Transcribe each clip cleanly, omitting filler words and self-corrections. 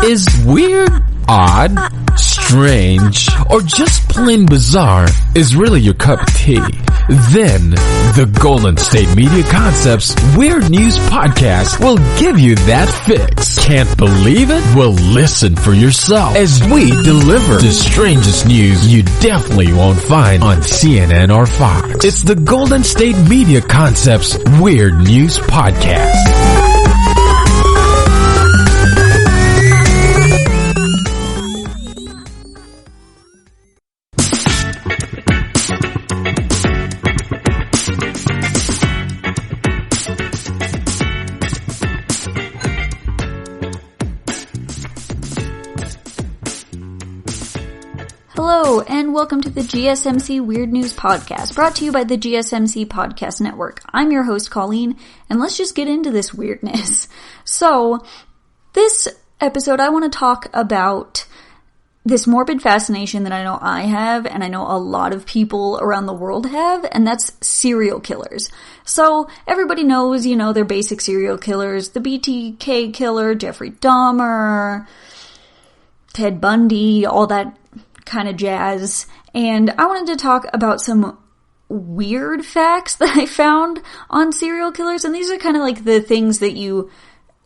Is weird, odd, strange, or just plain bizarre is really your cup of tea? Then, the Golden State Media Concepts Weird News Podcast will give you that fix. Can't believe it? Well, listen for yourself as we deliver the strangest news you definitely won't find on CNN or Fox. It's the Golden State Media Concepts Weird News Podcast. Hello, and welcome to the GSMC Weird News Podcast, brought to you by the GSMC Podcast Network. I'm your host, Colleen, and let's just get into this weirdness. So, this episode, I want to talk about this morbid fascination that I know I have, and I know a lot of people around the world have, and that's serial killers. So, everybody knows, their basic serial killers, the BTK killer, Jeffrey Dahmer, Ted Bundy, all that kind of jazz. And I wanted to talk about some weird facts that I found on serial killers, and these are kind of like the things that you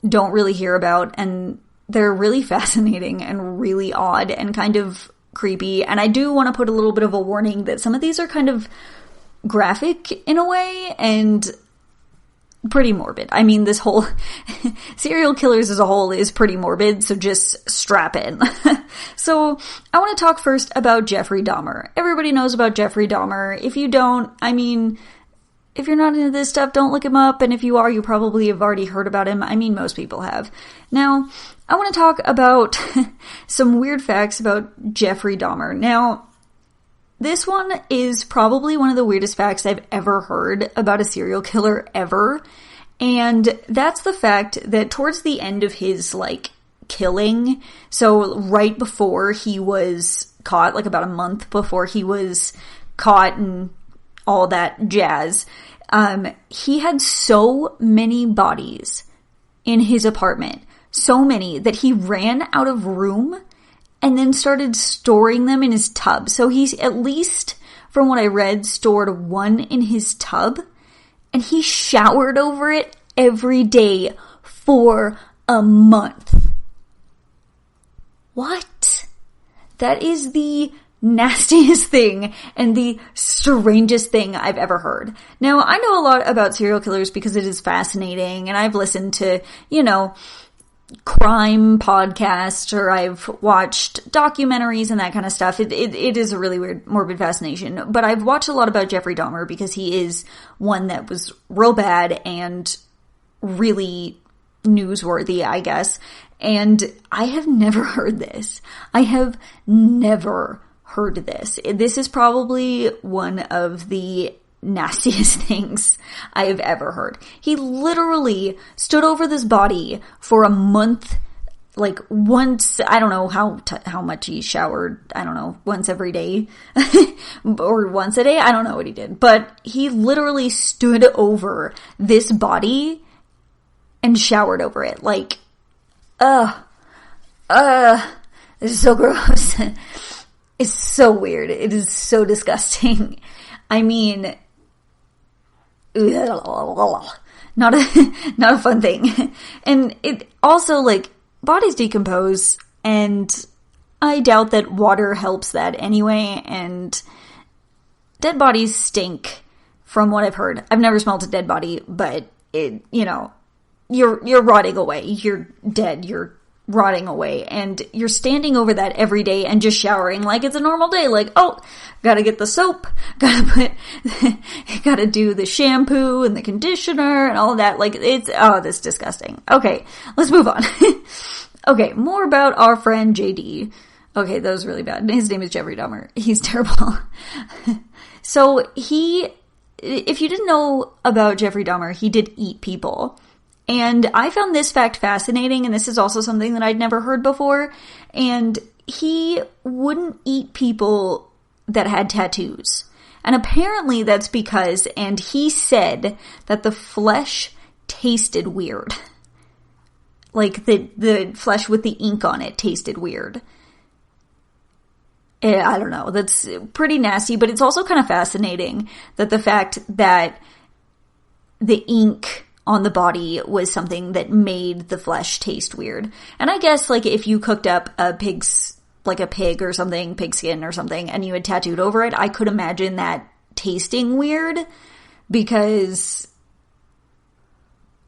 don't really hear about, and they're really fascinating and really odd and kind of creepy. And I do want to put a little bit of a warning that some of these are kind of graphic in a way and pretty morbid. I mean, this whole serial killers as a whole is pretty morbid, so just strap in. So, I want to talk first about Jeffrey Dahmer. Everybody knows about Jeffrey Dahmer. If you don't, if you're not into this stuff, don't look him up, and if you are, you probably have already heard about him. Most people have. Now, I want to talk about some weird facts about Jeffrey Dahmer. Now, this one is probably one of the weirdest facts I've ever heard about a serial killer ever. And that's the fact that towards the end of his, killing, so right before he was caught, about a month before he was caught and all that jazz, he had so many bodies in his apartment. So many that he ran out of room and then started storing them in his tub. So he's, at least from what I read, stored one in his tub, and he showered over it every day for a month. What? That is the nastiest thing and the strangest thing I've ever heard. Now, I know a lot about serial killers because it is fascinating, and I've listened to, crime podcasts, or I've watched documentaries and that kind of stuff. It is a really weird, morbid fascination. But I've watched a lot about Jeffrey Dahmer because he is one that was real bad and really newsworthy, I guess. And I have never heard this. I have never heard this. This is probably one of the nastiest things I have ever heard. He literally stood over this body for a month, once, I don't know how much he showered, I don't know, once every day, or once a day, I don't know what he did, but he literally stood over this body and showered over it, this is so gross. It's so weird. It is so disgusting. Not a fun thing. And it also, bodies decompose, and I doubt that water helps that anyway, and dead bodies stink, from what I've heard. I've never smelled a dead body, but you're rotting away. You're dead. You're rotting away, and you're standing over that every day and just showering like it's a normal day. Gotta get the soap, gotta do the shampoo and the conditioner and all of that. That's disgusting. Okay, let's move on. Okay, more about our friend JD. Okay, that was really bad. His name is Jeffrey Dahmer. He's terrible. So if you didn't know about Jeffrey Dahmer, he did eat people. And I found this fact fascinating, and this is also something that I'd never heard before. And he wouldn't eat people that had tattoos. And apparently that's because, and he said that the flesh tasted weird. like, the flesh with the ink on it tasted weird. I don't know. That's pretty nasty, but it's also kind of fascinating that the fact that the ink on the body was something that made the flesh taste weird. And I guess, like, if you cooked up a pig or something, pig skin or something, and you had tattooed over it, I could imagine that tasting weird because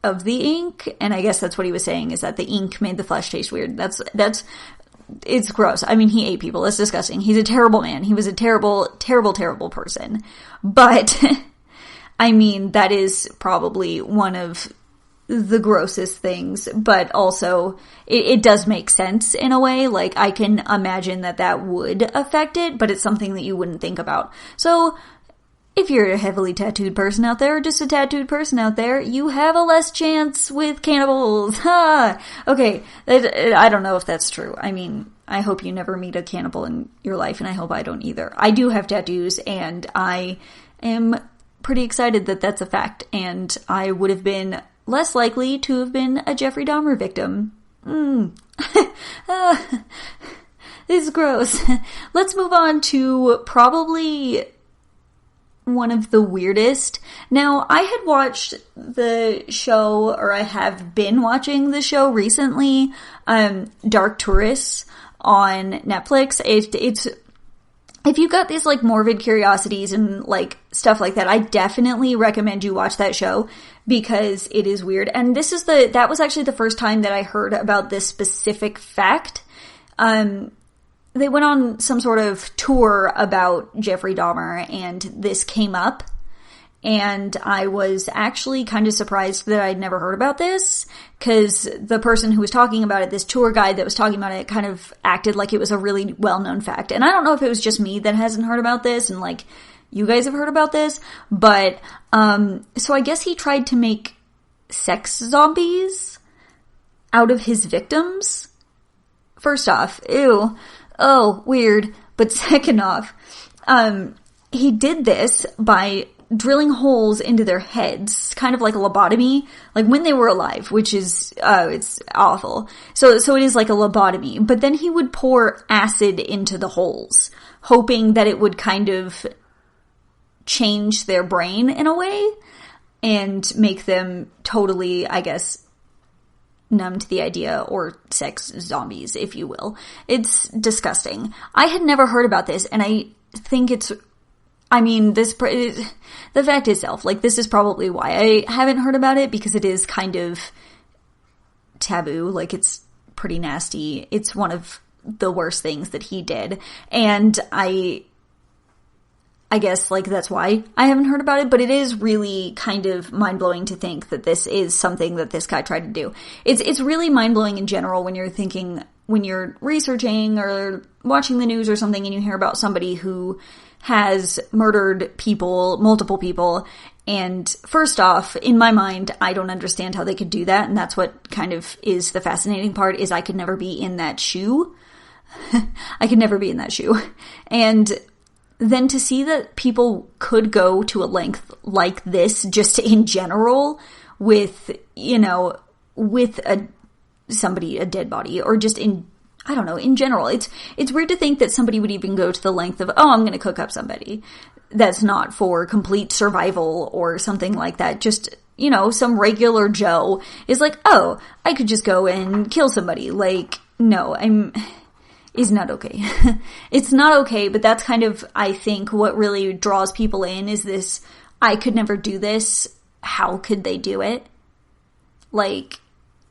of the ink. And I guess that's what he was saying, is that the ink made the flesh taste weird. It's gross. I mean, he ate people. That's disgusting. He's a terrible man. He was a terrible, terrible, terrible person. But, I mean, that is probably one of the grossest things, but also it does make sense in a way. Like, I can imagine that would affect it, but it's something that you wouldn't think about. So, if you're a heavily tattooed person out there, or just a tattooed person out there, you have a less chance with cannibals. Ha! Okay, I don't know if that's true. I mean, I hope you never meet a cannibal in your life, and I hope I don't either. I do have tattoos, and I am pretty excited that that's a fact, and I would have been less likely to have been a Jeffrey Dahmer victim. This is gross. Let's move on to probably one of the weirdest. Now, I had watched the show, or I have been watching the show recently, Dark Tourists on Netflix. It's if you've got these, like, morbid curiosities and, like, stuff like that, I definitely recommend you watch that show because it is weird. And that was actually the first time that I heard about this specific fact. They went on some sort of tour about Jeffrey Dahmer, and this came up, and I was actually kind of surprised that I'd never heard about this, because the person who was talking about it, this tour guide that was talking about it, kind of acted like it was a really well-known fact. And I don't know if it was just me that hasn't heard about this, and, like, you guys have heard about this, but, so I guess he tried to make sex zombies out of his victims. First off, ew. Oh, weird. But second off, he did this by drilling holes into their heads, kind of like a lobotomy, like when they were alive, which is, it's awful. So it is like a lobotomy, but then he would pour acid into the holes, hoping that it would kind of change their brain in a way and make them totally, I guess, numb to the idea, or sex zombies, if you will. It's disgusting. I had never heard about this, and I think the fact itself, like, this is probably why I haven't heard about it, because it is kind of taboo. Like, it's pretty nasty. It's one of the worst things that he did, and I guess, like, that's why I haven't heard about it, but it is really kind of mind-blowing to think that this is something that this guy tried to do. It's really mind-blowing in general when you're researching or watching the news or something, and you hear about somebody who has murdered people, multiple people, and first off, in my mind, I don't understand how they could do that, and that's what kind of is the fascinating part, is I could never be in that shoe. I could never be in that shoe. And then to see that people could go to a length like this, just in general, with, with a dead body, or just in general. It's weird to think that somebody would even go to the length of, I'm gonna cook up somebody. That's not for complete survival or something like that. Just, some regular Joe is like, I could just go and kill somebody. Like, no, is not okay. It's not okay, but that's kind of, I think, what really draws people in, is this, I could never do this. How could they do it? Like,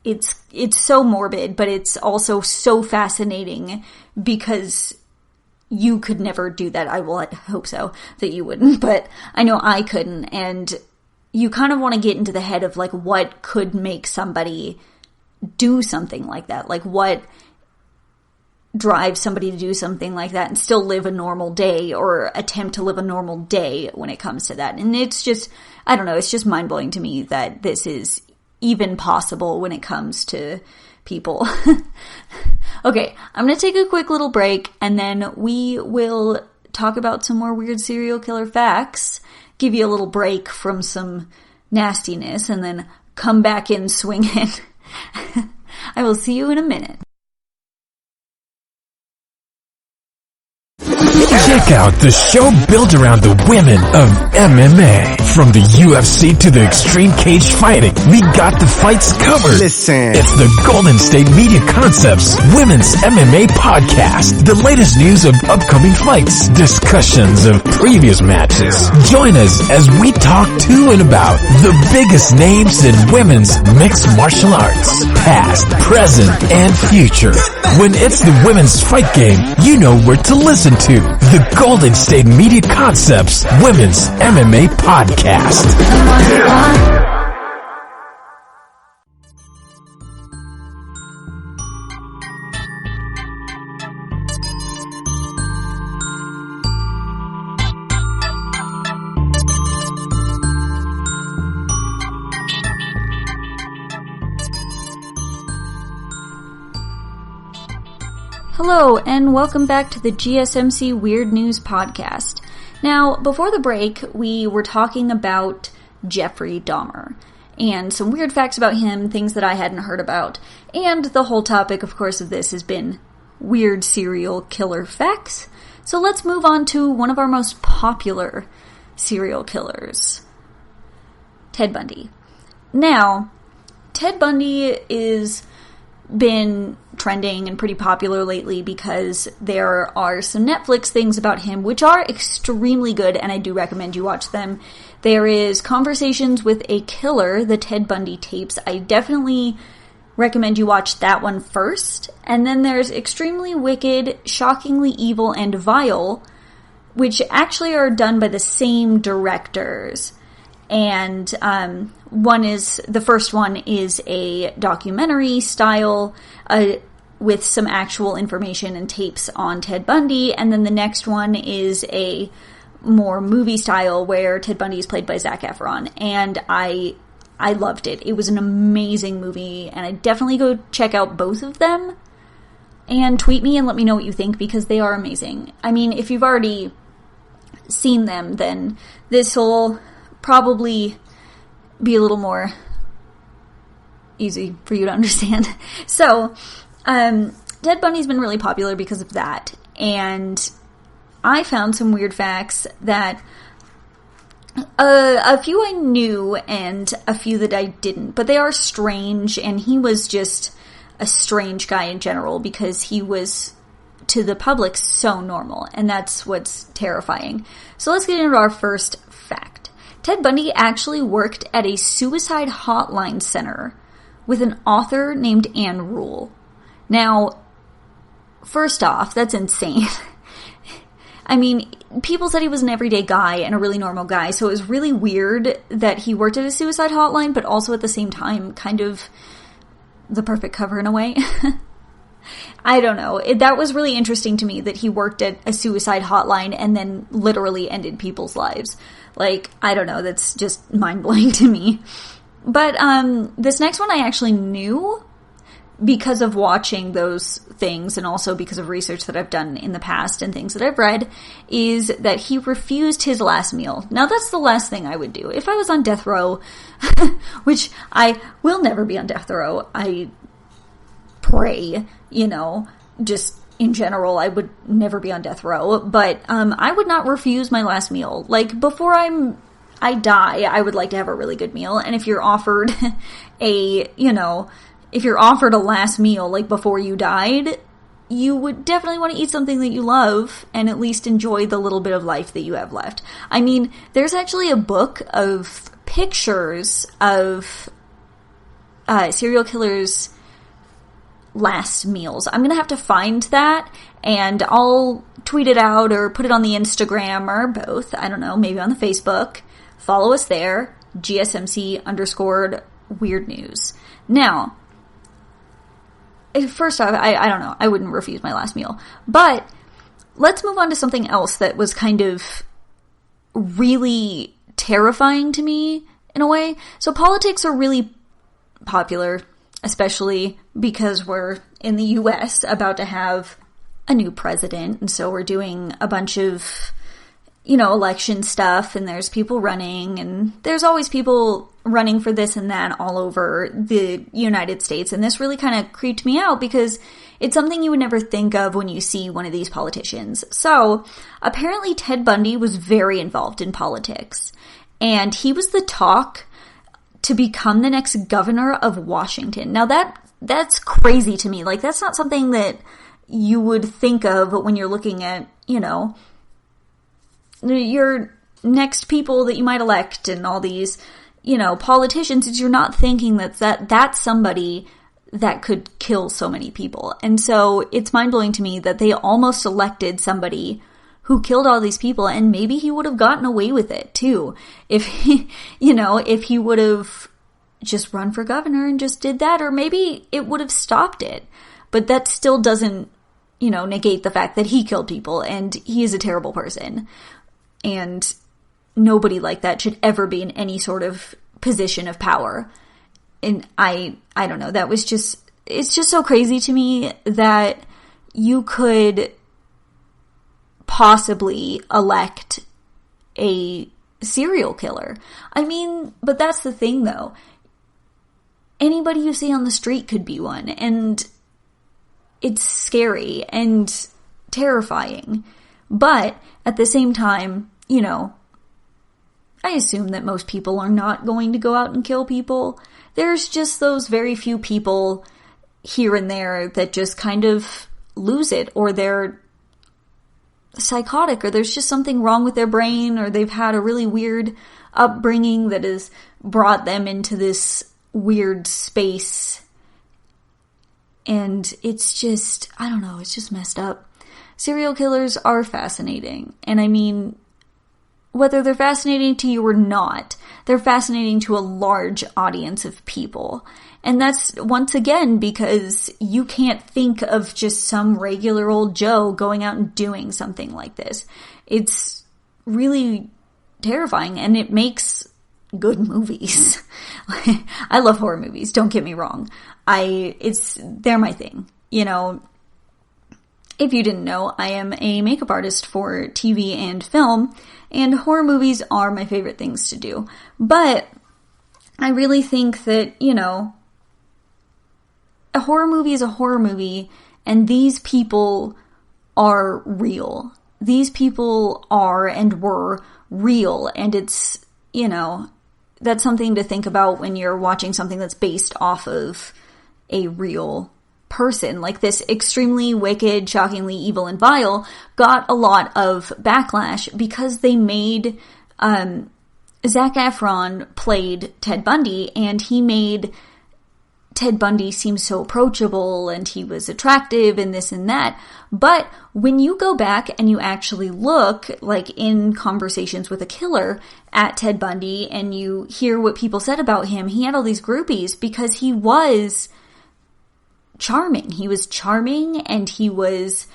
it's so morbid, but it's also so fascinating, because you could never do that. I hope so, that you wouldn't, but I know I couldn't, and you kind of want to get into the head of, like, what could make somebody do something like that? Like, what drive somebody to do something like that and still live a normal day, or attempt to live a normal day when it comes to that. And it's just, I don't know, it's just mind-blowing to me that this is even possible when it comes to people. Okay, I'm gonna take a quick little break, and then we will talk about some more weird serial killer facts, give you a little break from some nastiness, and then come back in swinging. I will see you in a minute. Check out the show built around the women of MMA. From the UFC to the extreme cage fighting, we got the fights covered. Listen. It's the Golden State Media Concepts Women's MMA Podcast. The latest news of upcoming fights, discussions of previous matches. Join us as we talk to and about the biggest names in women's mixed martial arts, past, present, and future. When it's the women's fight game, you know where to listen to. The Golden State Media Concepts Women's MMA Podcast. Hello, and welcome back to the GSMC Weird News Podcast. Now, before the break, we were talking about Jeffrey Dahmer, and some weird facts about him, things that I hadn't heard about, and the whole topic, of course, of this has been weird serial killer facts. So let's move on to one of our most popular serial killers, Ted Bundy. Now, Ted Bundy is been trending and pretty popular lately because there are some Netflix things about him which are extremely good, and I do recommend you watch them. There is Conversations with a Killer, the Ted Bundy tapes. I definitely recommend you watch that one first. And then there's Extremely Wicked, Shockingly Evil, and Vile, which actually are done by the same directors. And the first one is a documentary style with some actual information and tapes on Ted Bundy, and then the next one is a more movie style where Ted Bundy is played by Zac Efron, and I loved it. It was an amazing movie, and I definitely go check out both of them, and tweet me and let me know what you think, because they are amazing. I mean, if you've already seen them, then this'll probably be a little more easy for you to understand. So, Ted Bundy's been really popular because of that, and I found some weird facts that a few I knew and a few that I didn't, but they are strange, and he was just a strange guy in general because he was, to the public, so normal, and that's what's terrifying. So let's get into our first fact. Ted Bundy actually worked at a suicide hotline center with an author named Anne Rule. Now, first off, that's insane. I mean, people said he was an everyday guy and a really normal guy, so it was really weird that he worked at a suicide hotline, but also at the same time, kind of the perfect cover in a way. I don't know. That was really interesting to me that he worked at a suicide hotline and then literally ended people's lives. Like, I don't know. That's just mind-blowing to me. But this next one I actually knew because of watching those things, and also because of research that I've done in the past and things that I've read, is that he refused his last meal. Now, that's the last thing I would do. If I was on death row, which I will never be on death row, I pray, just in general, I would never be on death row, but I would not refuse my last meal. Like, before I die, I would like to have a really good meal, and if you're offered if you're offered a last meal, like, before you died, you would definitely want to eat something that you love, and at least enjoy the little bit of life that you have left. I mean, there's actually a book of pictures of serial killers' last meals. I'm gonna have to find that, and I'll tweet it out or put it on the Instagram or both. I don't know, maybe on the Facebook. Follow us there, GSMC_weird news. Now, first off, I don't know, I wouldn't refuse my last meal. But let's move on to something else that was kind of really terrifying to me, in a way. So politics are really popular, especially because we're in the US about to have a new president, and so we're doing a bunch of, election stuff, and there's people running, and there's always people running for this and that all over the United States. And this really kind of creeped me out because it's something you would never think of when you see one of these politicians. So apparently Ted Bundy was very involved in politics, and he was the talk to become the next governor of Washington. Now that's crazy to me. Like, that's not something that you would think of when you're looking at, you know, your next people that you might elect and all these, you know, politicians, is you're not thinking that's somebody that could kill so many people. And so it's mind-blowing to me that they almost elected somebody who killed all these people, and maybe he would have gotten away with it too. If he, you know, if he would have just run for governor and just did that, or maybe it would have stopped it. But that still doesn't, you know, negate the fact that he killed people, and he is a terrible person. And nobody like that should ever be in any sort of position of power. And I don't know, that was just, it's just so crazy to me that you could possibly elect a serial killer. I mean, but that's the thing though. Anybody you see on the street could be one, and it's scary and terrifying. But at the same time, you know, I assume that most people are not going to go out and kill people. There's just those very few people here and there that just kind of lose it, or they're psychotic, or there's just something wrong with their brain, or they've had a really weird upbringing that has brought them into this weird space. And it's just, I don't know, it's just messed up. Serial killers are fascinating. And I mean, whether they're fascinating to you or not, they're fascinating to a large audience of people. And that's, once again, because you can't think of just some regular old Joe going out and doing something like this. It's really terrifying, and it makes good movies. I love horror movies, don't get me wrong. They're my thing. You know, if you didn't know, I am a makeup artist for TV and film, and horror movies are my favorite things to do. But I really think that, you know, a horror movie is a horror movie, and these people are real. These people are and were real, and it's, you know, that's something to think about when you're watching something that's based off of a real person. Like, this extremely wicked, shockingly evil and vile got a lot of backlash because they made, Zac Efron played Ted Bundy, and he made Ted Bundy seem so approachable, and he was attractive and this and that. But when you go back and you actually look, like in Conversations with a Killer, at Ted Bundy, and you hear what people said about him, he had all these groupies because he was charming. He was charming, and he was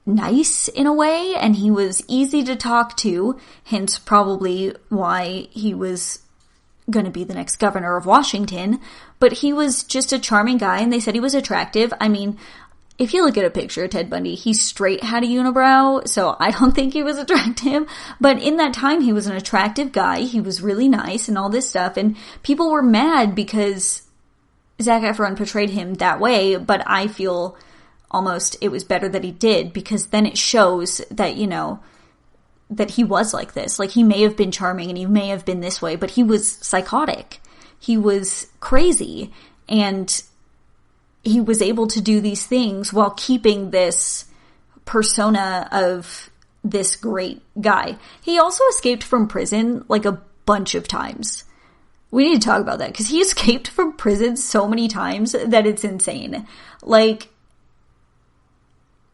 nice in a way, and he was easy to talk to, hence probably why he was going to be the next governor of Washington. But he was just a charming guy, and they said he was attractive. I mean, if you look at a picture of Ted Bundy, he straight had a unibrow, so I don't think he was attractive. But in that time, he was an attractive guy. He was really nice and all this stuff, and people were mad because Zac Efron portrayed him that way, but I feel almost it was better that he did, because then it shows that, you know, that he was like this. Like, he may have been charming and he may have been this way, but he was psychotic. He was crazy, and he was able to do these things while keeping this persona of this great guy. He also escaped from prison like a bunch of times. We need to talk about that, because he escaped from prison so many times that it's insane. Like,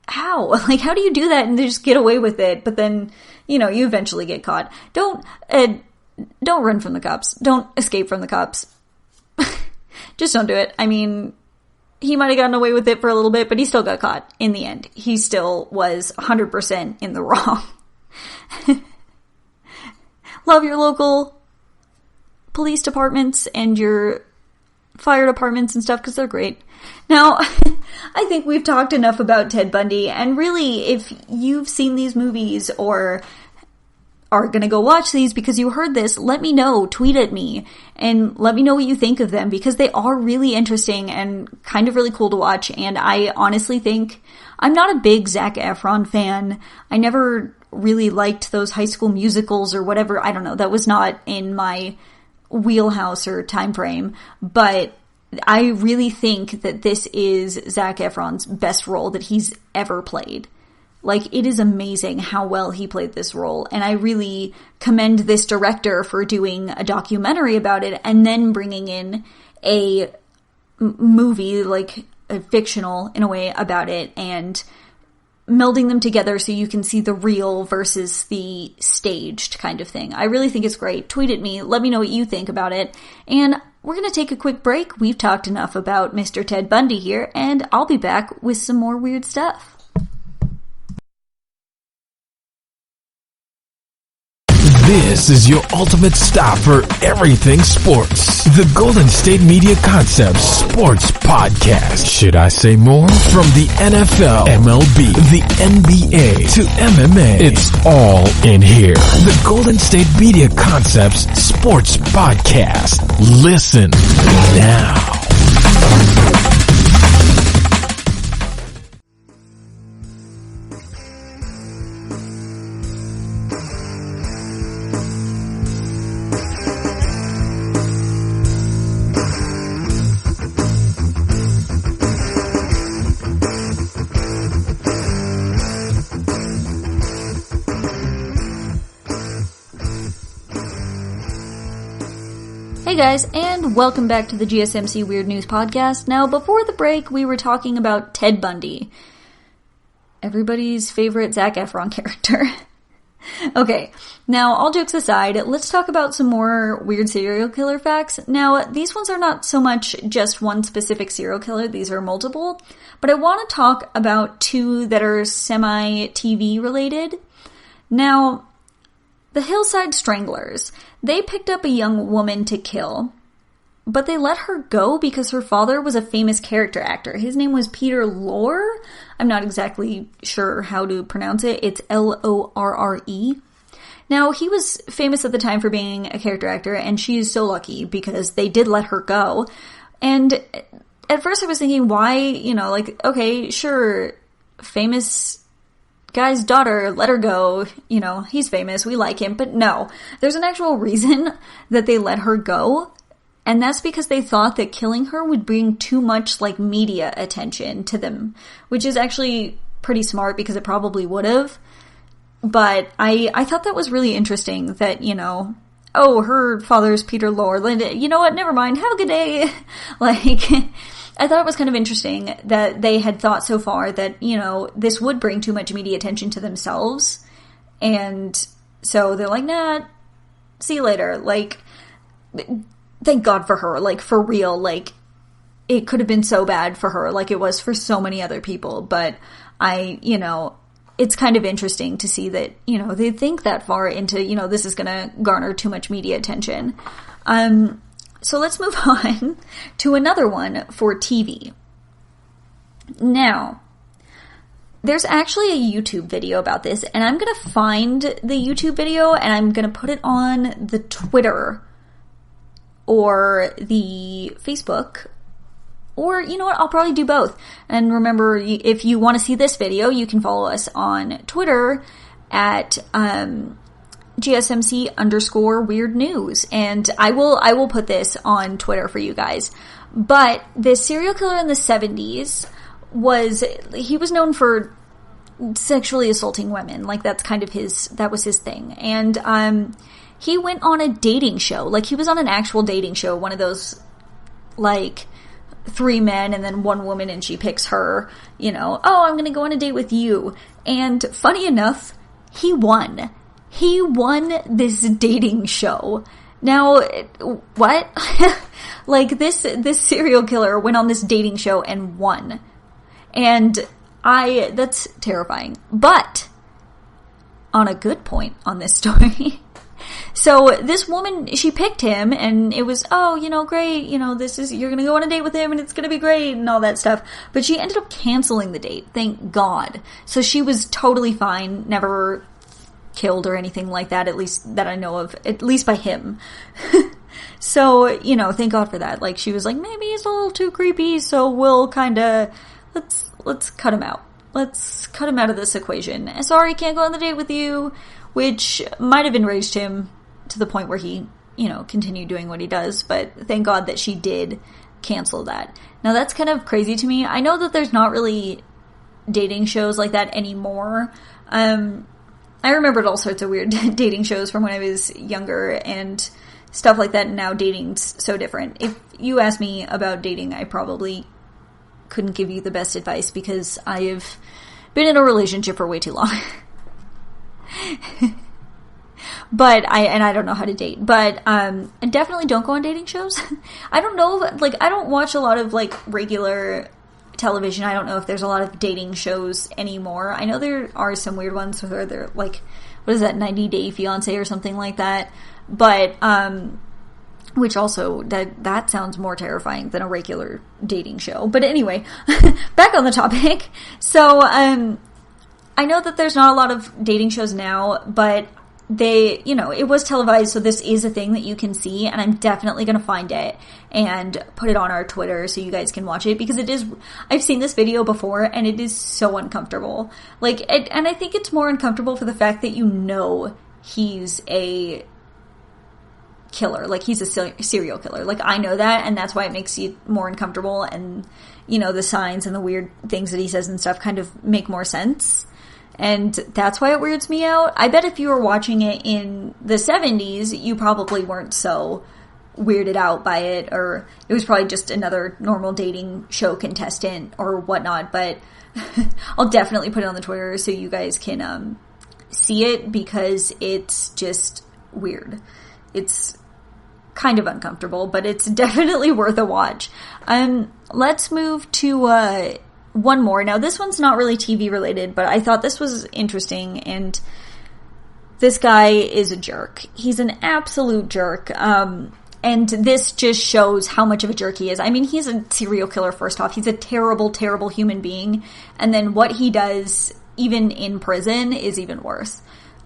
how? Like, how do you do that and just get away with it? But then, you know, you eventually get caught. Don't run from the cops. Don't escape from the cops. Just don't do it. I mean, he might have gotten away with it for a little bit, but he still got caught in the end. He still was 100% in the wrong. Love your local police departments and your fire departments and stuff, because they're great. Now, I think we've talked enough about Ted Bundy, and really, if you've seen these movies or are gonna go watch these because you heard this, let me know, tweet at me, and let me know what you think of them, because they are really interesting and kind of really cool to watch. And I honestly think, I'm not a big Zac Efron fan. I never really liked those High School Musicals or whatever. I don't know. That was not in my wheelhouse or time frame. But I really think that this is Zac Efron's best role that he's ever played. Like, it is amazing how well he played this role. And I really commend this director for doing a documentary about it and then bringing in a movie, like a fictional in a way, about it, and melding them together so you can see the real versus the staged kind of thing. I really think it's great. Tweet at me. Let me know what you think about it. And we're going to take a quick break. We've talked enough about Mr. Ted Bundy here, and I'll be back with some more weird stuff. This is your ultimate stop for everything sports. The Golden State Media Concepts Sports Podcast. Should I say more? From the NFL, MLB, the NBA to MMA, it's all in here. The Golden State Media Concepts Sports Podcast. Listen now. Hey guys, and welcome back to the GSMC Weird News Podcast. Now, before the break, we were talking about Ted Bundy. Everybody's favorite Zac Efron character. Okay, now, all jokes aside, let's talk about some more weird serial killer facts. Now, these ones are not so much just one specific serial killer, these are multiple, but I want to talk about two that are semi-TV related. Now, the Hillside Stranglers, they picked up a young woman to kill, but they let her go because her father was a famous character actor. His name was Peter Lorre. I'm not exactly sure how to pronounce it. It's Lorre. Now, he was famous at the time for being a character actor, and she is so lucky because they did let her go. And at first I was thinking, why, okay, sure, famous guy's daughter, let her go, he's famous, we like him, but no, there's an actual reason that they let her go, and that's because they thought that killing her would bring too much, media attention to them, which is actually pretty smart because it probably would have, but I thought that was really interesting that, oh, her father's Peter Lorre, you know what, never mind, have a good day, I thought it was kind of interesting that they had thought so far that, this would bring too much media attention to themselves. And so they're like, nah, see you later. Thank God for her. For real. It could have been so bad for her like it was for so many other people. But it's kind of interesting to see that, they think that far into, this is going to garner too much media attention. So let's move on to another one for TV. Now, there's actually a YouTube video about this, and I'm going to find the YouTube video, and I'm going to put it on the Twitter or the Facebook, or, you know what, I'll probably do both. And remember, if you want to see this video, you can follow us on Twitter at GSMC_weird news. And I will put this on Twitter for you guys. But this serial killer in the 70s he was known for sexually assaulting women. That's kind of that was his thing. And, he went on a dating show. He was on an actual dating show, one of those, 3 men and then 1 woman and she picks her, oh, I'm gonna go on a date with you. And funny enough, he won. He won this dating show. Now, what? This serial killer went on this dating show and won. And that's terrifying. But, on a good point on this story. So, this woman, she picked him, and it was, oh, great, you're gonna go on a date with him, and it's gonna be great, and all that stuff. But she ended up canceling the date, thank God. So she was totally fine, never killed or anything like that, at least that I know of, at least by him. So, you know, thank God for that. Like, she was like, maybe he's a little too creepy, so we'll kinda, let's cut him out. Let's cut him out of this equation. Sorry, can't go on the date with you, which might have enraged him to the point where he, you know, continued doing what he does, but thank God that she did cancel that. Now, that's kind of crazy to me. I know that there's not really dating shows like that anymore. I remembered all sorts of weird dating shows from when I was younger and stuff like that, and now dating's so different. If you ask me about dating, I probably couldn't give you the best advice because I have been in a relationship for way too long. But I don't know how to date. But and definitely don't go on dating shows. I don't know, like, I don't watch a lot of, like, regular television. I don't know if there's a lot of dating shows anymore. I know there are some weird ones where they're, like, what is that, 90 Day Fiancé or something like that. But, which also, that sounds more terrifying than a regular dating show. But anyway, back on the topic. So, I know that there's not a lot of dating shows now, but they, you know, it was televised, so this is a thing that you can see, and I'm definitely going to find it and put it on our Twitter so you guys can watch it, because it is, I've seen this video before, and it is so uncomfortable. Like, and I think it's more uncomfortable for the fact that you know he's a killer, like, he's a serial killer. Like, I know that, and that's why it makes you more uncomfortable, and, you know, the signs and the weird things that he says and stuff kind of make more sense. And that's why it weirds me out. I bet if you were watching it in the 70s, you probably weren't so weirded out by it, or it was probably just another normal dating show contestant or whatnot. But I'll definitely put it on the Twitter so you guys can see it, because it's just weird. It's kind of uncomfortable, but it's definitely worth a watch. Let's move to one more. Now, this one's not really TV related, but I thought this was interesting, and this guy is a jerk. He's an absolute jerk, and this just shows how much of a jerk he is. I mean, he's a serial killer, first off. He's a terrible, terrible human being, and then what he does, even in prison, is even worse.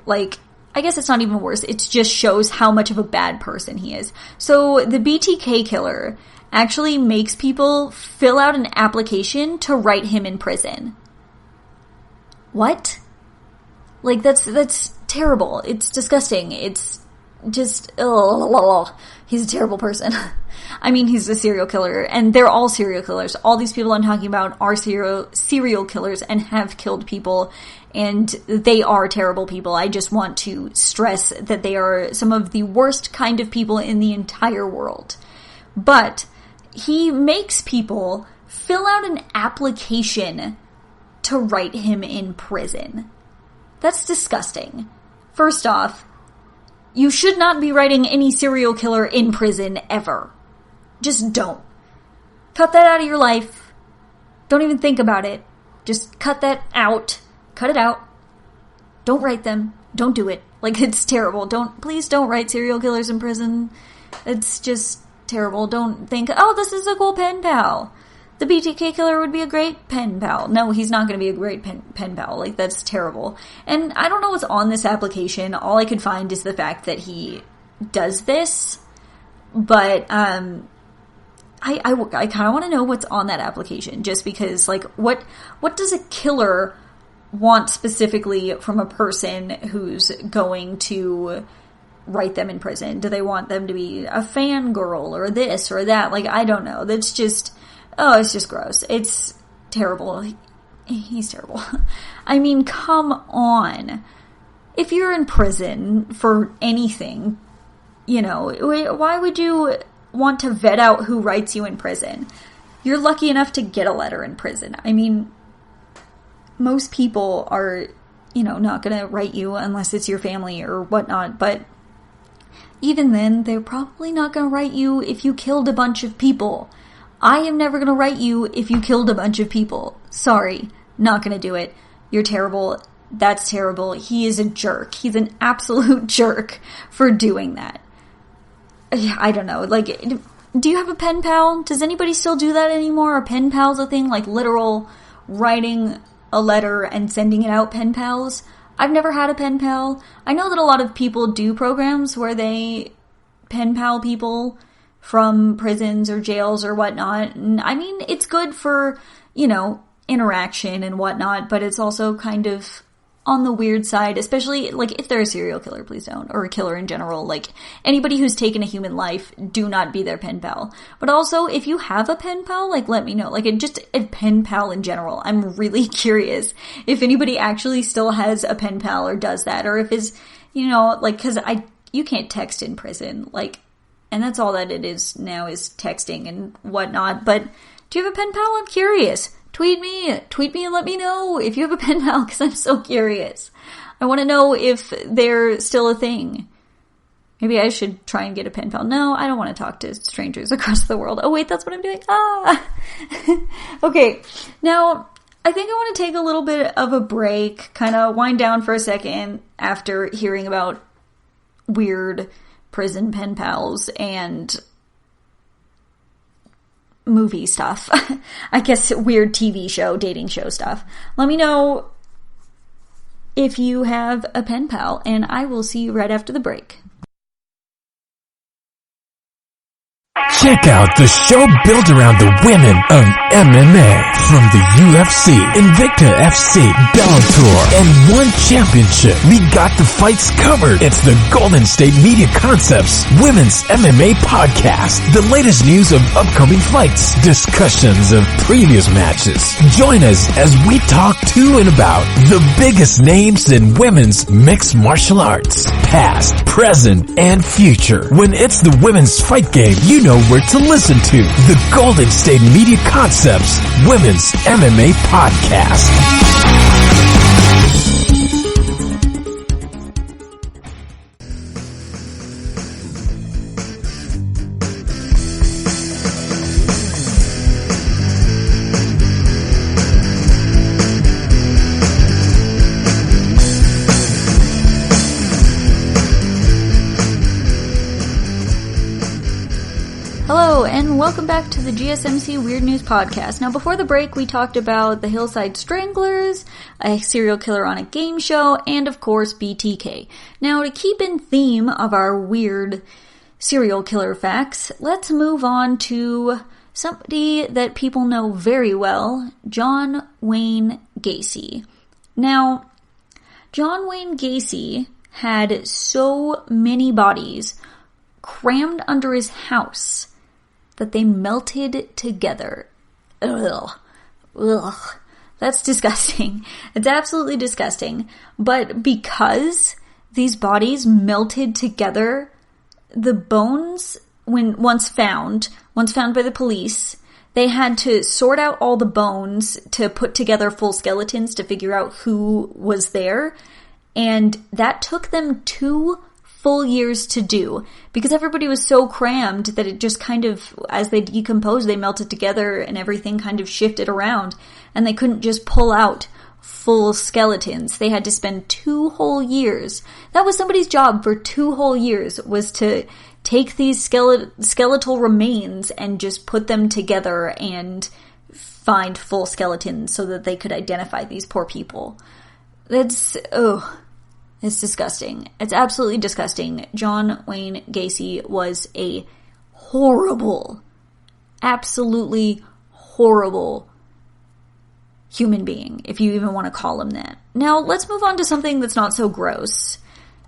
Like, I guess it's not even worse. It just shows how much of a bad person he is. So, the BTK killer actually makes people fill out an application to write him in prison. What? Like, that's terrible. It's disgusting. It's just, ugh. He's a terrible person. I mean, he's a serial killer, and they're all serial killers. All these people I'm talking about are serial killers and have killed people, and they are terrible people. I just want to stress that they are some of the worst kind of people in the entire world. But he makes people fill out an application to write him in prison. That's disgusting. First off, you should not be writing any serial killer in prison ever. Just don't. Cut that out of your life. Don't even think about it. Just cut that out. Cut it out. Don't write them. Don't do it. Like, it's terrible. Please don't write serial killers in prison. It's just terrible. Don't think, oh, this is a cool pen pal. The BTK killer would be a great pen pal. No, he's not going to be a great pen pal. Like, that's terrible. And I don't know what's on this application. All I could find is the fact that he does this. But, I kind of want to know what's on that application. Just because, like, what does a killer want specifically from a person who's going to write them in prison? Do they want them to be a fangirl or this or that? Like, I don't know. That's just, it's just gross. It's terrible. He's terrible. I mean, come on. If you're in prison for anything, you know, why would you want to vet out who writes you in prison? You're lucky enough to get a letter in prison. I mean, most people are, you know, not going to write you unless it's your family or whatnot, but even then, they're probably not going to write you if you killed a bunch of people. I am never going to write you if you killed a bunch of people. Sorry, not going to do it. You're terrible. That's terrible. He is a jerk. He's an absolute jerk for doing that. I don't know. Like, do you have a pen pal? Does anybody still do that anymore? Are pen pals a thing? Like, literal writing a letter and sending it out pen pals? I've never had a pen pal. I know that a lot of people do programs where they pen pal people from prisons or jails or whatnot. And I mean, it's good for, interaction and whatnot, but it's also kind of on the weird side, especially, like, if they're a serial killer, please don't, or a killer in general. Like, anybody who's taken a human life, do not be their pen pal. But also, if you have a pen pal, like, let me know. Like, just a pen pal in general. I'm really curious if anybody actually still has a pen pal or does that, or if is, cause you can't text in prison, like, and that's all that it is now, is texting and whatnot. But do you have a pen pal? I'm curious. Tweet me and let me know if you have a pen pal, because I'm so curious. I want to know if they're still a thing. Maybe I should try and get a pen pal. No, I don't want to talk to strangers across the world. Oh wait, that's what I'm doing. Okay, now I think I want to take a little bit of a break, kind of wind down for a second after hearing about weird prison pen pals and movie stuff. I guess weird TV show, dating show stuff. Let me know if you have a pen pal, and I will see you right after the break. Check out the show built around the women of MMA. From the UFC, Invicta FC, Bellator, and one championship. We got the fights covered. It's the Golden State Media Concepts Women's MMA Podcast. The latest news of upcoming fights, discussions of previous matches. Join us as we talk to and about the biggest names in women's mixed martial arts. Past, present, and future. When it's the women's fight game, you know where to listen to. The Golden State Media Concepts Women's MMA Podcast. And welcome back to the GSMC Weird News Podcast. Now, before the break, we talked about the Hillside Stranglers, a serial killer on a game show, and of course, BTK. Now, to keep in theme of our weird serial killer facts, let's move on to somebody that people know very well, John Wayne Gacy. Now, John Wayne Gacy had so many bodies crammed under his house that they melted together. Ugh. That's disgusting. It's absolutely disgusting. But because these bodies melted together, the bones, once found by the police, they had to sort out all the bones to put together full skeletons to figure out who was there. And that took them 2 full years to do, because everybody was so crammed that it just kind of, as they decomposed, they melted together and everything kind of shifted around, and they couldn't just pull out full skeletons. They had to spend 2 whole years. That was somebody's job for 2 whole years, was to take these skeletal remains and just put them together and find full skeletons so that they could identify these poor people. It's disgusting. It's absolutely disgusting. John Wayne Gacy was a horrible, absolutely horrible human being, if you even want to call him that. Now, let's move on to something that's not so gross.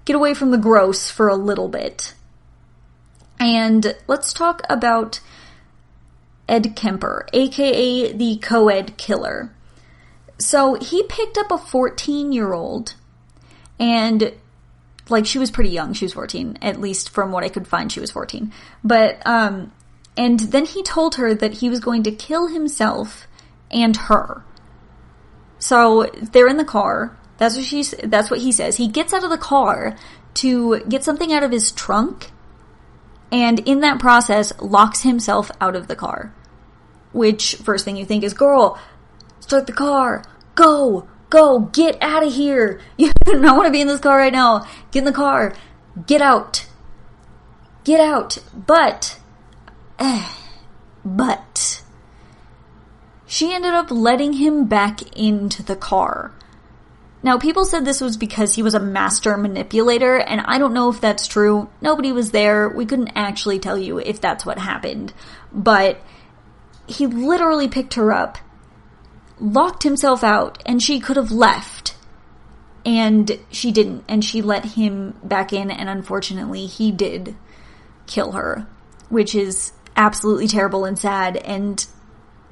Get away from the gross for a little bit. And let's talk about Ed Kemper, aka the co-ed killer. So, he picked up a 14-year-old, and, like, she was pretty young. She was 14. At least from what I could find, she was 14. But, and then he told her that he was going to kill himself and her. So, they're in the car. That's what he says. He gets out of the car to get something out of his trunk, and in that process, locks himself out of the car. Which, first thing you think is, girl, start the car. Go, get out of here. You don't want to be in this car right now. Get in the car. Get out. But she ended up letting him back into the car. Now, people said this was because he was a master manipulator, and I don't know if that's true. Nobody was there. We couldn't actually tell you if that's what happened. But he literally picked her up, locked himself out, and she could have left. And she didn't, and she let him back in, and unfortunately he did kill her, which is absolutely terrible and sad, and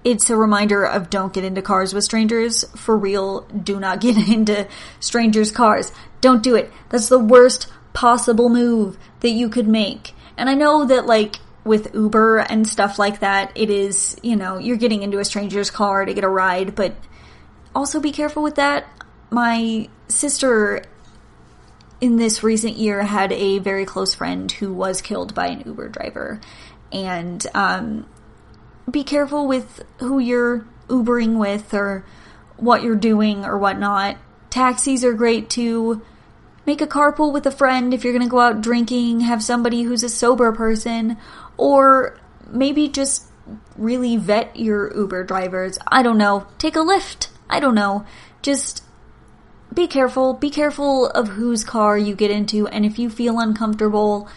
it's a reminder of don't get into cars with strangers. For real, do not get into strangers' cars. Don't do it. That's the worst possible move that you could make. And I know that, like, with Uber and stuff like that, it is, you know, you're getting into a stranger's car to get a ride, but also be careful with that. My sister in this recent year had a very close friend who was killed by an Uber driver. And, be careful with who you're Ubering with or what you're doing or whatnot. Taxis are great too. Make a carpool with a friend if you're going to go out drinking. Have somebody who's a sober person. Or maybe just really vet your Uber drivers. I don't know. Take a Lyft. I don't know. Just be careful. Be careful of whose car you get into. And if you feel uncomfortable,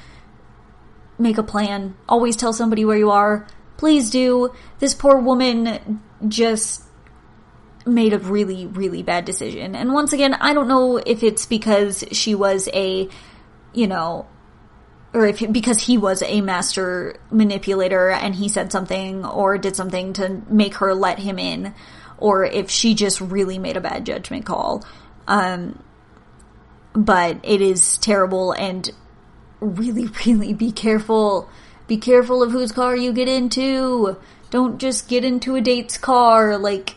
make a plan. Always tell somebody where you are. Please do. This poor woman just made a really, really bad decision. And once again, I don't know if it's because she was a, you know, or because he was a master manipulator and he said something or did something to make her let him in, or if she just really made a bad judgment call. But it is terrible, and really, really be careful. Be careful of whose car you get into. Don't just get into a date's car. Like,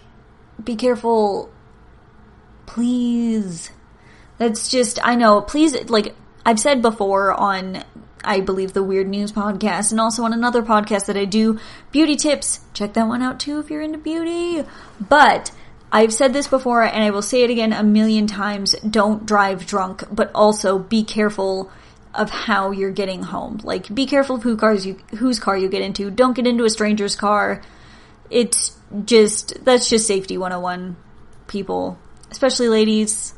be careful. Please. That's just, I know, please, like, I've said before on, I believe, the Weird News podcast, and also on another podcast that I do, Beauty Tips. Check that one out too if you're into beauty. But I've said this before, and I will say it again a million times. Don't drive drunk, but also be careful of how you're getting home. Like, be careful of whose car you get into. Don't get into a stranger's car. That's just safety 101, people. Especially ladies.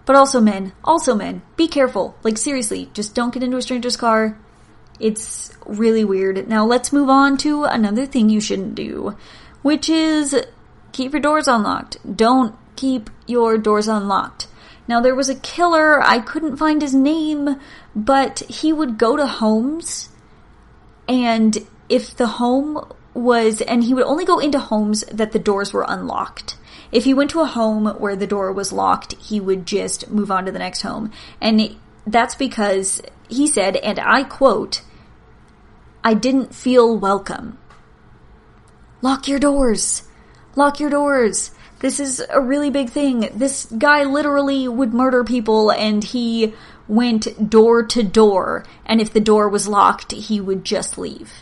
But also men. Also men. Be careful. Like, seriously, just don't get into a stranger's car. It's really weird. Now, let's move on to another thing you shouldn't do, which is keep your doors unlocked. Don't keep your doors unlocked. Now, there was a killer, I couldn't find his name, but he would go to homes, and if the home was, and he would only go into homes that the doors were unlocked. If he went to a home where the door was locked, he would just move on to the next home. And that's because he said, and I quote, "I didn't feel welcome." Lock your doors. Lock your doors. This is a really big thing. This guy literally would murder people, and he went door to door, and if the door was locked, he would just leave.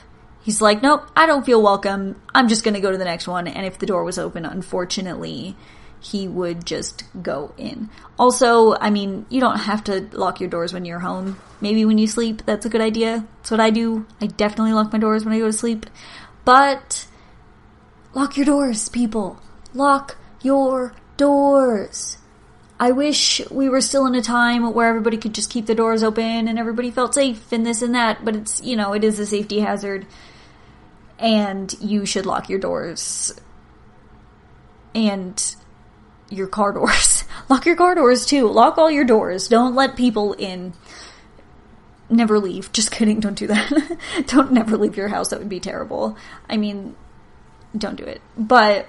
He's like, nope, I don't feel welcome. I'm just going to go to the next one. And if the door was open, unfortunately, he would just go in. Also, I mean, you don't have to lock your doors when you're home. Maybe when you sleep, that's a good idea. That's what I do. I definitely lock my doors when I go to sleep. But lock your doors, people. Lock your doors. I wish we were still in a time where everybody could just keep the doors open and everybody felt safe and this and that, but it's, you know, it is a safety hazard, and you should lock your doors and your car doors. Lock your car doors too. Lock all your doors. Don't let people in. Never leave. Just kidding. Don't do that. Don't never leave your house. That would be terrible. I mean, don't do it. But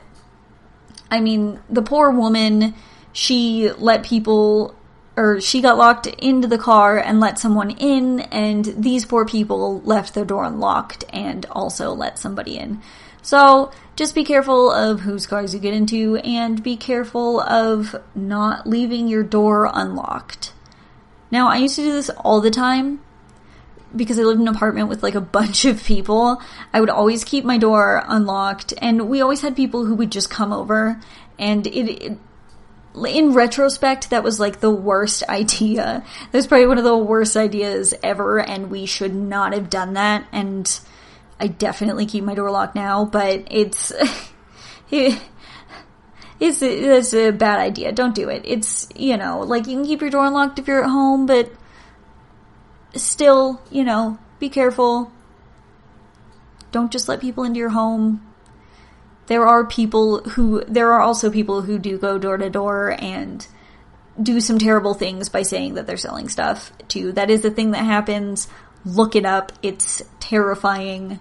I mean, the poor woman, she let people, or she got locked into the car and let someone in, and these poor people left their door unlocked and also let somebody in. So, just be careful of whose cars you get into, and be careful of not leaving your door unlocked. Now, I used to do this all the time, because I lived in an apartment with like a bunch of people. I would always keep my door unlocked, and we always had people who would just come over, and in retrospect, that was like the worst idea. That was probably one of the worst ideas ever, and we should not have done that, and I definitely keep my door locked now, but it's it's a bad idea. Don't do it. It's, you know, like, you can keep your door unlocked if you're at home, but still, you know, be careful. Don't just let people into your home. There are also people who do go door to door and do some terrible things by saying that they're selling stuff too. That is the thing that happens. Look it up. It's terrifying.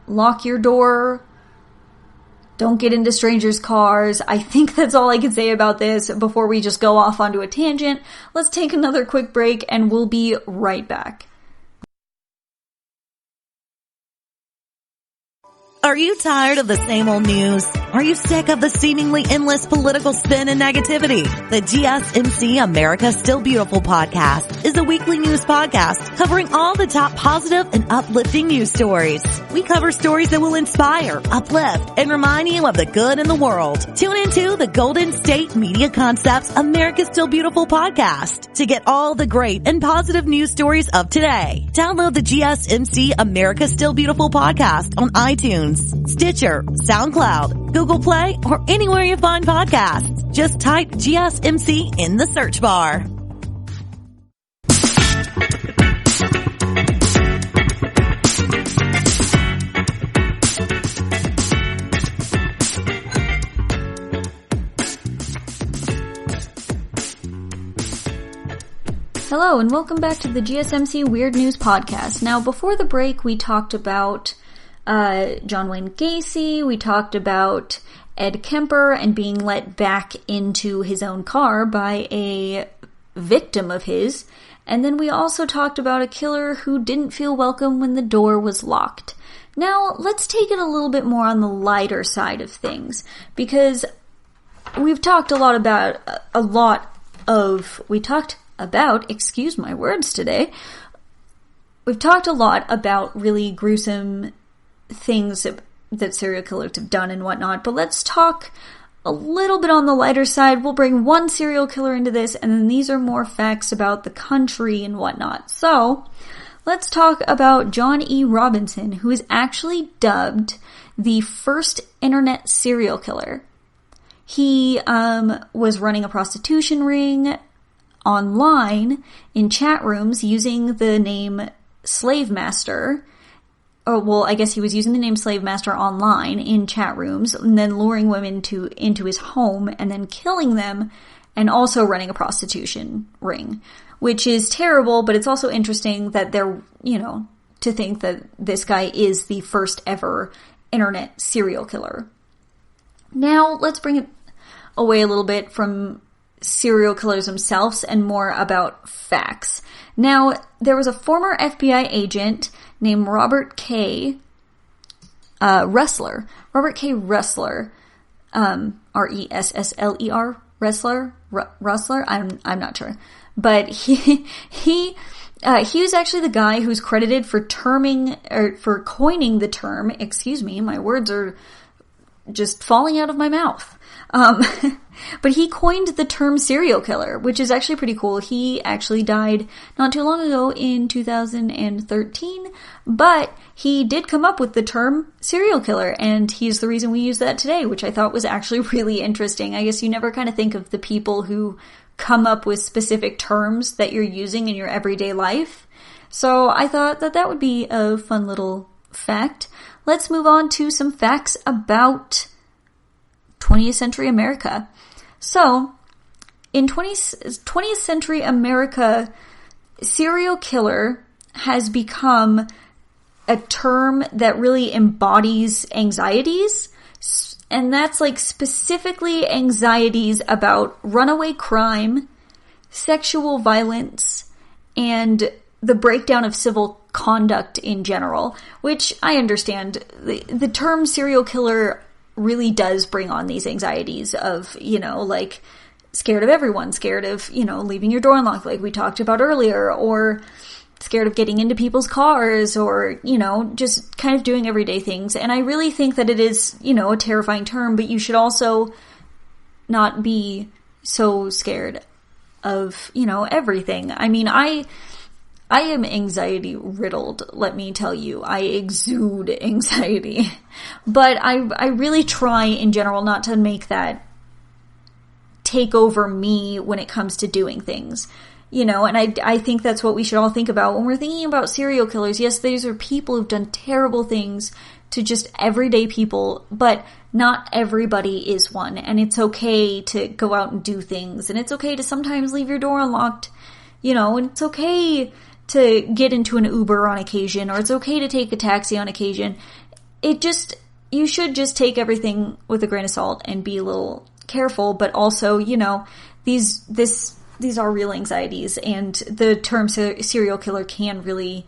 Lock your door. Don't get into strangers' cars. I think that's all I can say about this before we just go off onto a tangent. Let's take another quick break and we'll be right back. Are you tired of the same old news? Are you sick of the seemingly endless political spin and negativity? The GSMC America Still Beautiful podcast is a weekly news podcast covering all the top positive and uplifting news stories. We cover stories that will inspire, uplift, and remind you of the good in the world. Tune into the Golden State Media Concepts America Still Beautiful podcast to get all the great and positive news stories of today. Download the GSMC America Still Beautiful podcast on iTunes, Stitcher, SoundCloud, Google Play, or anywhere you find podcasts. Just type GSMC in the search bar. Hello and welcome back to the GSMC Weird News Podcast. Now, before the break, we talked about John Wayne Gacy, we talked about Ed Kemper and being let back into his own car by a victim of his, and then we also talked about a killer who didn't feel welcome when the door was locked. Now, let's take it a little bit more on the lighter side of things, because we've talked excuse my words today, we've talked a lot about really gruesome things that serial killers have done and whatnot, but let's talk a little bit on the lighter side. We'll bring one serial killer into this, and then these are more facts about the country and whatnot. So, let's talk about John E. Robinson, who is actually dubbed the first internet serial killer. He was running a prostitution ring online in chat rooms using the name Slave Master. Oh, well, I guess he was using the name Slave Master online in chat rooms and then luring women into his home and then killing them and also running a prostitution ring, which is terrible, but it's also interesting that they're, you know, to think that this guy is the first ever internet serial killer. Now, let's bring it away a little bit from serial killers themselves and more about facts. Now, there was a former FBI agent named Robert K. Ressler. Robert K. Ressler. R-E-S-S-L-E-R. Ressler? I'm not sure. But he was actually the guy who's credited for coining the term, excuse me, my words are just falling out of my mouth. But he coined the term serial killer, which is actually pretty cool. He actually died not too long ago in 2013, but he did come up with the term serial killer, and he's the reason we use that today, which I thought was actually really interesting. I guess you never kind of think of the people who come up with specific terms that you're using in your everyday life. So I thought that would be a fun little fact. Let's move on to some facts about 20th century America. So, in 20th century America, serial killer has become a term that really embodies anxieties, and that's like specifically anxieties about runaway crime, sexual violence, and the breakdown of civil conduct in general, which I understand. The term serial killer really does bring on these anxieties of, you know, like scared of everyone, scared of, you know, leaving your door unlocked like we talked about earlier, or scared of getting into people's cars, or, you know, just kind of doing everyday things. And I really think that it is, you know, a terrifying term, but you should also not be so scared of, you know, everything. I mean, I I am anxiety riddled, let me tell you. I exude anxiety. But I really try in general not to make that take over me when it comes to doing things. You know, and I think that's what we should all think about when we're thinking about serial killers. Yes, these are people who've done terrible things to just everyday people, but not everybody is one. And it's okay to go out and do things. And it's okay to sometimes leave your door unlocked, you know, and it's okay to get into an Uber on occasion, or it's okay to take a taxi on occasion. You should just take everything with a grain of salt and be a little careful, but also, you know, these are real anxieties, and the term serial killer can really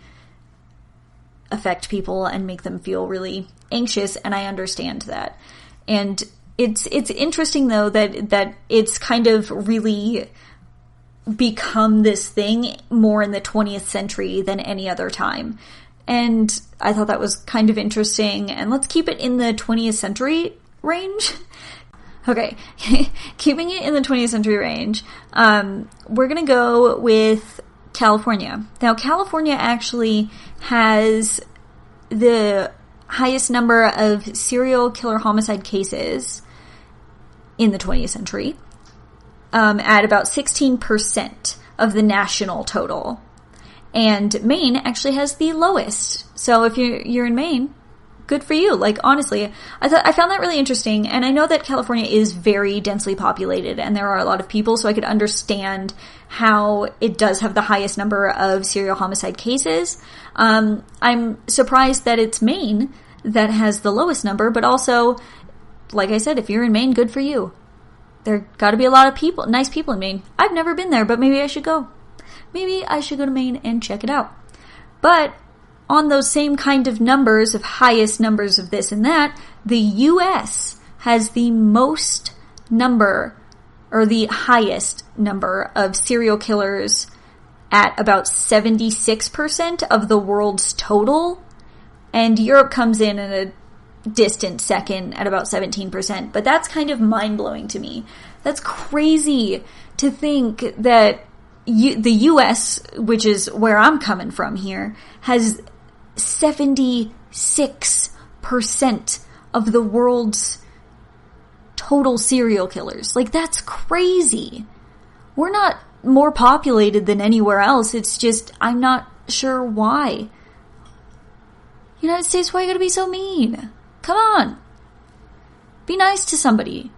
affect people and make them feel really anxious, and I understand that. And it's interesting though that it's kind of really become this thing more in the 20th century than any other time. And I thought that was kind of interesting, and let's keep it in the 20th century range. Okay, keeping it in the 20th century range, we're gonna go with California. Now, California actually has the highest number of serial killer homicide cases in the 20th century, at about 16% of the national total. And Maine actually has the lowest. So if you're in Maine, good for you. Like, honestly, I found that really interesting. And I know that California is very densely populated and there are a lot of people, so I could understand how it does have the highest number of serial homicide cases. I'm surprised that it's Maine that has the lowest number, but also, like I said, if you're in Maine, good for you. There gotta be a lot of people, nice people in Maine. I've never been there, but maybe I should go. Maybe I should go to Maine and check it out. But on those same kind of numbers, of highest numbers of this and that, the U.S. has the most number, or the highest number of serial killers at about 76% of the world's total. And Europe comes in at a distant second at about 17%. But that's kind of mind-blowing to me. That's crazy to think that the U.S., which is where I'm coming from here, has 76% of the world's total serial killers. Like, that's crazy. We're not more populated than anywhere else. It's just, I'm not sure why. United States, why you gotta be so mean? Come on. Be nice to somebody.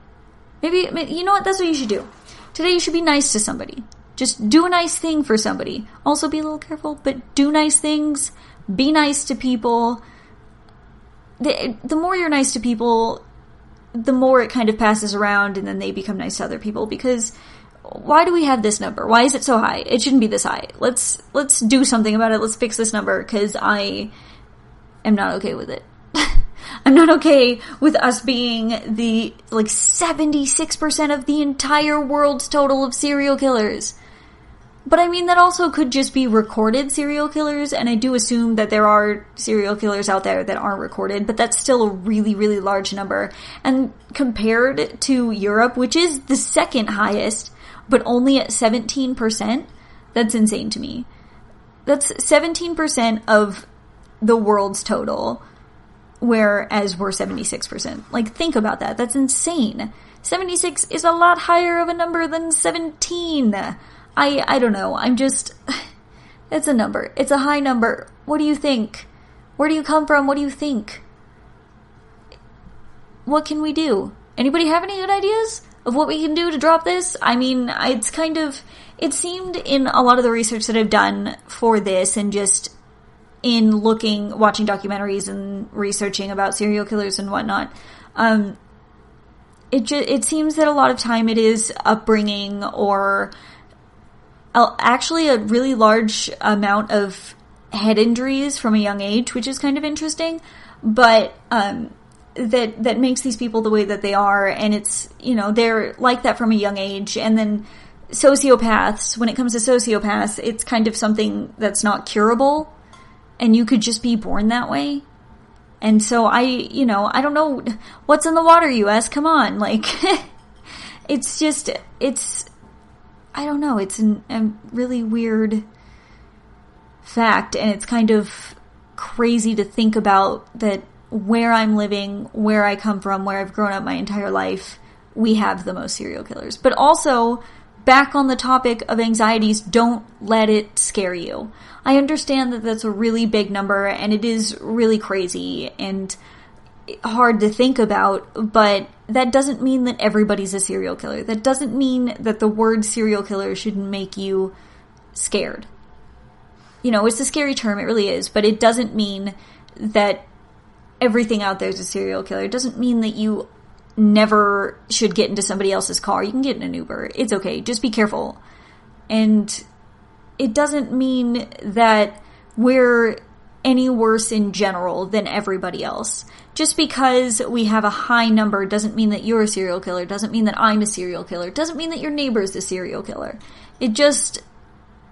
Maybe, you know what? That's what you should do. Today you should be nice to somebody. Just do a nice thing for somebody. Also be a little careful, but do nice things. Be nice to people. The more you're nice to people, the more it kind of passes around and then they become nice to other people. Because why do we have this number? Why is it so high? It shouldn't be this high. Let's do something about it. Let's fix this number, because I am not okay with it. I'm not okay with us being the 76% of the entire world's total of serial killers. But I mean, that also could just be recorded serial killers, and I do assume that there are serial killers out there that aren't recorded, but that's still a really, really large number. And compared to Europe, which is the second highest, but only at 17%, that's insane to me. That's 17% of the world's total, whereas we're 76%. Like, think about that. That's insane. 76 is a lot higher of a number than 17. I don't know. It's a number. It's a high number. What do you think? Where do you come from? What do you think? What can we do? Anybody have any good ideas of what we can do to drop this? I mean, it seemed in a lot of the research that I've done for this, and just in watching documentaries and researching about serial killers and whatnot, it seems that a lot of time it is upbringing, or actually a really large amount of head injuries from a young age, which is kind of interesting, but that makes these people the way that they are, and it's, they're like that from a young age. And then sociopaths, when it comes to sociopaths, it's kind of something that's not curable, and you could just be born that way. And so I don't know what's in the water, US, come on, I don't know, it's a really weird fact, and it's kind of crazy to think about that where I'm living, where I come from, where I've grown up my entire life, we have the most serial killers. But also, back on the topic of anxieties, don't let it scare you. I understand that that's a really big number, and it is really crazy and hard to think about, but that doesn't mean that everybody's a serial killer. That doesn't mean that the word serial killer shouldn't make you scared. You know, it's a scary term, it really is, but it doesn't mean that everything out there is a serial killer. It doesn't mean that you never should get into somebody else's car. You can get in an Uber. It's okay. Just be careful. And it doesn't mean that we're any worse in general than everybody else. Just because we have a high number doesn't mean that you're a serial killer. Doesn't mean that I'm a serial killer. Doesn't mean that your neighbor's a serial killer. It just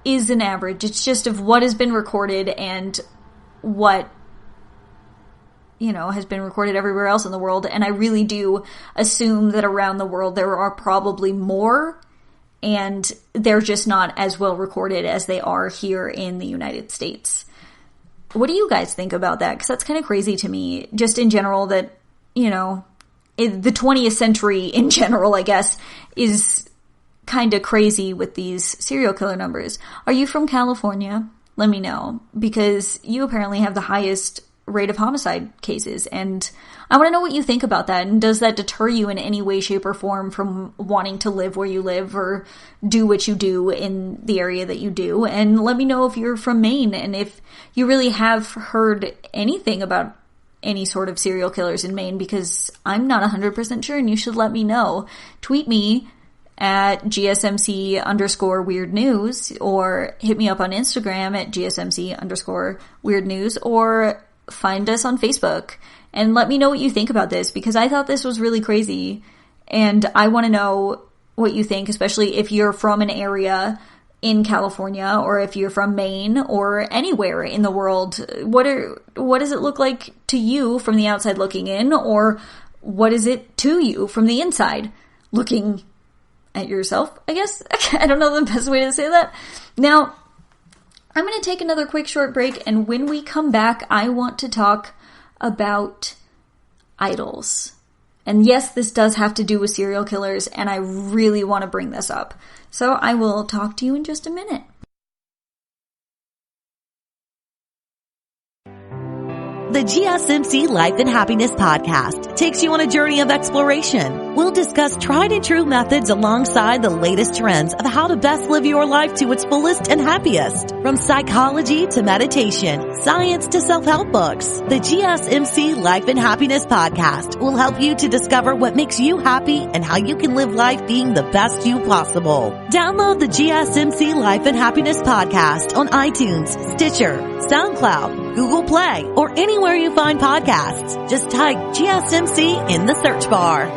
is an average. It's just of what has been recorded and what, you know, has been recorded everywhere else in the world. And I really do assume that around the world there are probably more, and they're just not as well recorded as they are here in the United States. What do you guys think about that? Because that's kind of crazy to me, just in general, that, you know, the 20th century in general, I guess, is kind of crazy with these serial killer numbers. Are you from California? Let me know, because you apparently have the highest rate of homicide cases, and I want to know what you think about that, and does that deter you in any way, shape, or form from wanting to live where you live or do what you do in the area that you do? And let me know if you're from Maine, and if you really have heard anything about any sort of serial killers in Maine, because I'm not 100% sure, and you should let me know. Tweet me at GSMC_weird news, or hit me up on Instagram at GSMC_weird news, or find us on Facebook and let me know what you think about this, because I thought this was really crazy and I want to know what you think, especially if you're from an area in California, or if you're from Maine or anywhere in the world. What does it look like to you from the outside looking in, or what is it to you from the inside looking at yourself, I guess? I don't know the best way to say that. Now, I'm going to take another quick short break, and when we come back, I want to talk about idols. And yes, this does have to do with serial killers, and I really want to bring this up. So I will talk to you in just a minute. The GSMC Life and Happiness podcast takes you on a journey of exploration. We'll discuss tried and true methods alongside the latest trends of how to best live your life to its fullest and happiest. From psychology to meditation, science to self-help books, the GSMC Life and Happiness podcast will help you to discover what makes you happy and how you can live life being the best you possible. Download the GSMC Life and Happiness podcast on iTunes, Stitcher, SoundCloud, Google Play, or anywhere you find podcasts. Just type GSMC in the search bar.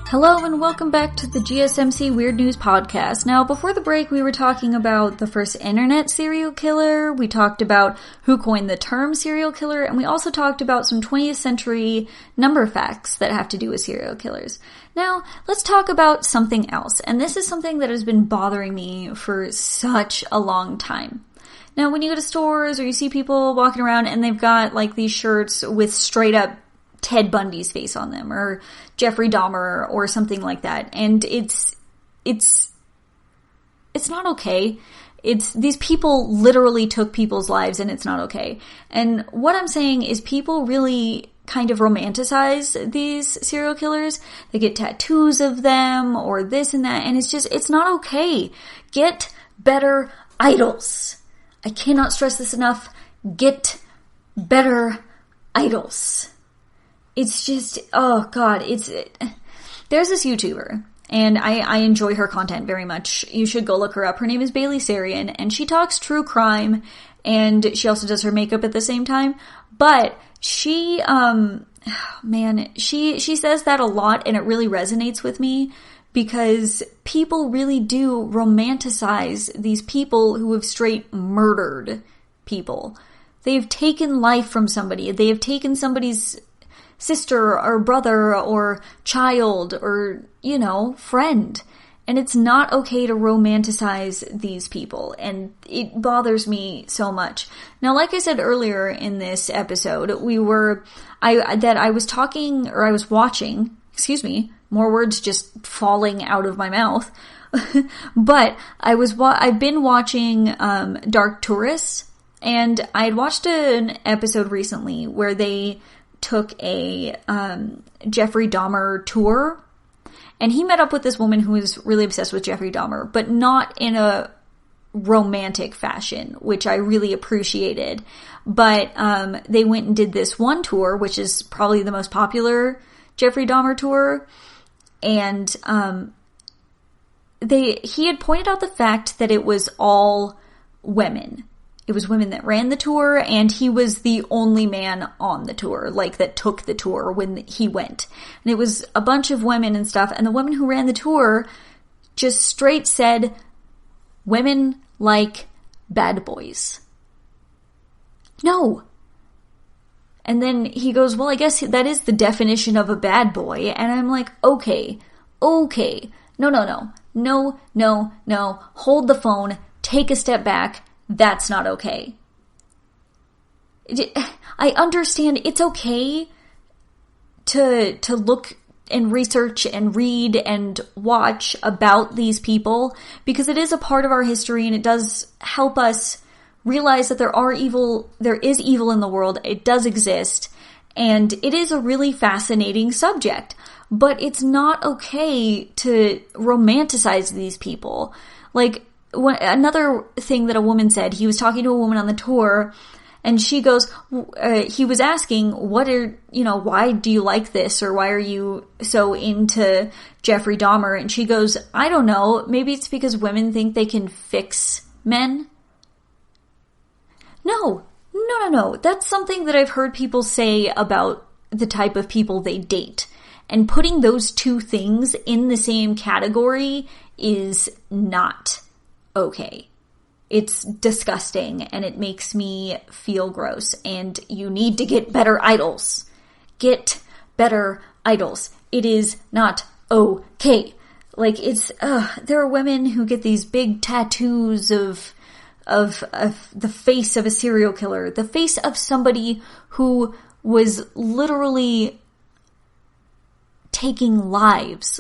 Hello and welcome back to the GSMC Weird News Podcast. Now, before the break, we were talking about the first internet serial killer, we talked about who coined the term serial killer, and we also talked about some 20th century number facts that have to do with serial killers. Now, let's talk about something else, and this is something that has been bothering me for such a long time. Now, when you go to stores or you see people walking around and they've got like these shirts with straight up Ted Bundy's face on them, or Jeffrey Dahmer, or something like that. And it's not okay. These people literally took people's lives, and it's not okay. And what I'm saying is people really kind of romanticize these serial killers. They get tattoos of them, or this and that, and it's not okay. Get better idols. I cannot stress this enough. Get better idols. It's just, oh god, there's this YouTuber, and I enjoy her content very much. You should go look her up. Her name is Bailey Sarian, and she talks true crime, and she also does her makeup at the same time. But she man, she says that a lot, and it really resonates with me, because people really do romanticize these people who have straight murdered people. They've taken life from somebody. They have taken somebody's sister or brother or child or, friend. And it's not okay to romanticize these people. And it bothers me so much. Now, like I said earlier in this episode, I was watching, more words just falling out of my mouth. But I've been watching Dark Tourist, and I had watched an episode recently where they took a Jeffrey Dahmer tour, and he met up with this woman who was really obsessed with Jeffrey Dahmer, but not in a romantic fashion, which I really appreciated. But they went and did this one tour, which is probably the most popular Jeffrey Dahmer tour, and he had pointed out the fact that it was all women. It was women that ran the tour, and he was the only man on the tour, that took the tour when he went. And it was a bunch of women and stuff, and the women who ran the tour just straight said, women like bad boys. No. And then he goes, well, I guess that is the definition of a bad boy. And I'm like, okay. No. Hold the phone. Take a step back. That's not okay. I understand it's okay to look and research and read and watch about these people, because it is a part of our history, and it does help us realize that there is evil in the world. It does exist, and it is a really fascinating subject. But it's not okay to romanticize these people. Another thing that a woman said, he was talking to a woman on the tour, and she goes, he was asking, why do you like this, or why are you so into Jeffrey Dahmer? And she goes, I don't know, maybe it's because women think they can fix men. No. That's something that I've heard people say about the type of people they date. And putting those two things in the same category is not okay. It's disgusting, and it makes me feel gross, and you need to get better idols. Get better idols. It is not okay. There are women who get these big tattoos of the face of a serial killer, the face of somebody who was literally taking lives.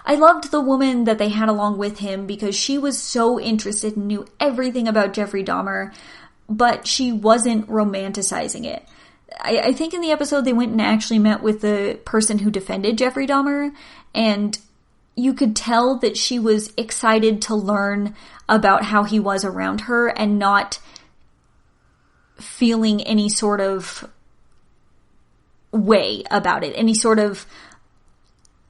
I loved the woman that they had along with him, because she was so interested and knew everything about Jeffrey Dahmer, but she wasn't romanticizing it. I think in the episode they went and actually met with the person who defended Jeffrey Dahmer, and you could tell that she was excited to learn about how he was around her, and not feeling any sort of way about it, any sort of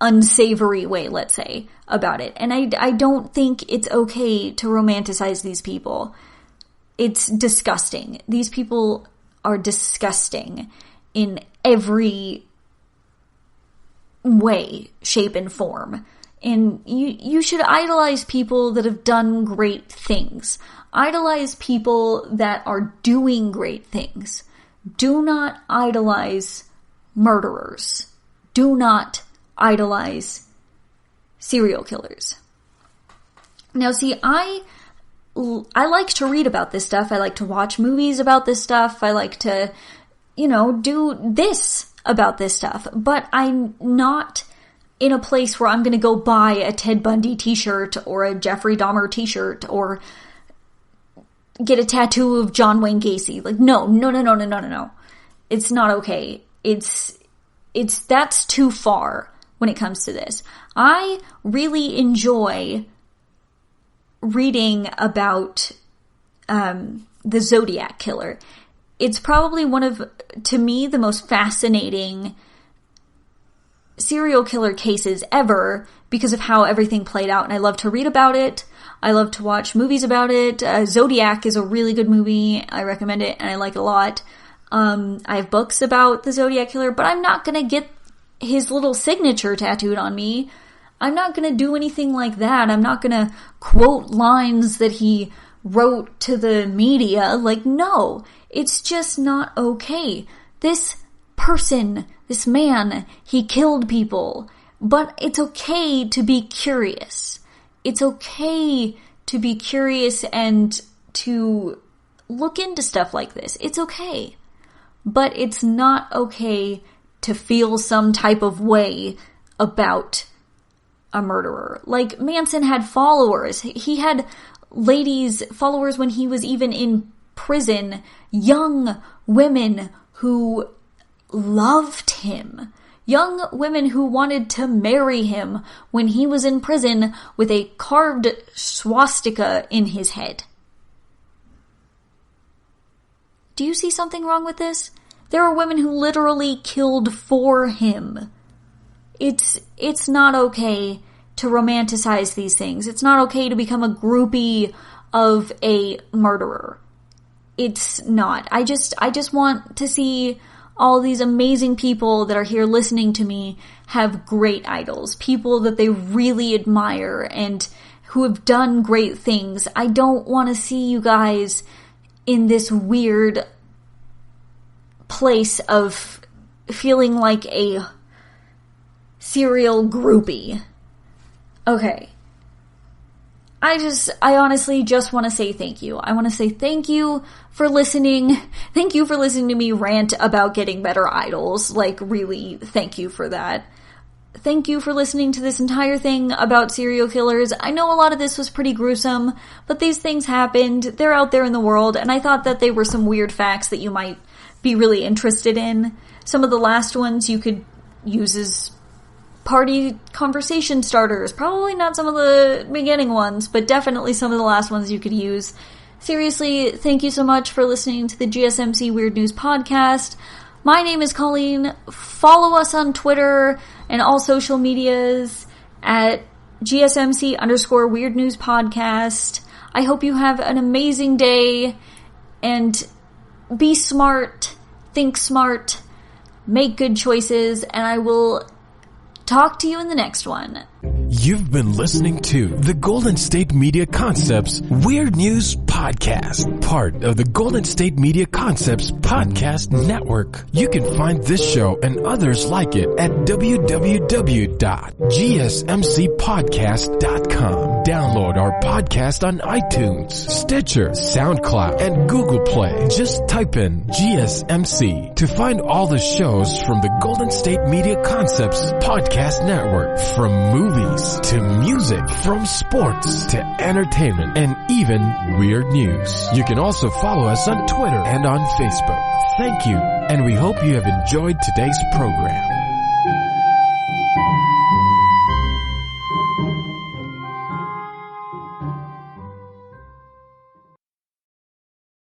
unsavory way, let's say, about it. And I don't think it's okay to romanticize these people. It's disgusting. These people are disgusting in every way, shape, and form. And you should idolize people that have done great things. Idolize people that are doing great things. Do not idolize murderers. Do not idolize serial killers. Now, see, I like to read about this stuff. I like to watch movies about this stuff. I like to, do this about this stuff. But I'm not in a place where I'm going to go buy a Ted Bundy t-shirt or a Jeffrey Dahmer t-shirt or get a tattoo of John Wayne Gacy. No. It's not okay. That's too far when it comes to this. I really enjoy reading about the Zodiac Killer. It's probably one of, to me, the most fascinating serial killer cases ever because of how everything played out, and I love to read about it. I love to watch movies about it. Zodiac is a really good movie. I recommend it, and I like it a lot. I have books about the Zodiac Killer, but I'm not gonna get his little signature tattooed on me. I'm not gonna do anything like that. I'm not gonna quote lines that he wrote to the media. Like, no, it's just not okay. This person, this man, he killed people. But it's okay to be curious. It's okay to be curious and to look into stuff like this. It's okay. But it's not okay to feel some type of way about a murderer. Like, Manson had followers. He had followers when he was even in prison. Young women who loved him. Young women who wanted to marry him when he was in prison with a carved swastika in his head. Do you see something wrong with this? There are women who literally killed for him. It's not okay to romanticize these things. It's not okay to become a groupie of a murderer. It's not. I just want to see all these amazing people that are here listening to me have great idols. People that they really admire and who have done great things. I don't want to see you guys in this weird place of feeling like a serial groupie. Okay. I honestly just want to say thank you. I want to say thank you for listening. Thank you for listening to me rant about getting better idols. Like, really, thank you for that. Thank you for listening to this entire thing about serial killers. I know a lot of this was pretty gruesome, but these things happened. They're out there in the world, and I thought that they were some weird facts that you might be really interested in. Some of the last ones you could use as party conversation starters. Probably not some of the beginning ones, but definitely some of the last ones you could use. Seriously, thank you so much for listening to the GSMC Weird News Podcast. My name is Colleen. Follow us on Twitter and all social medias at GSMC_Weird News Podcast. I hope you have an amazing day, and be smart, think smart, make good choices, and I will talk to you in the next one. You've been listening to the Golden State Media Concepts Weird News Podcast, part of the Golden State Media Concepts Podcast Network. You can find this show and others like it at www.gsmcpodcast.com. Download our podcast on iTunes, Stitcher, SoundCloud, and Google Play. Just type in GSMC to find all the shows from the Golden State Media Concepts Podcast Network, from movies to music, from sports to entertainment, and even weird news. You can also follow us on Twitter and on Facebook. Thank you, and we hope you have enjoyed today's program.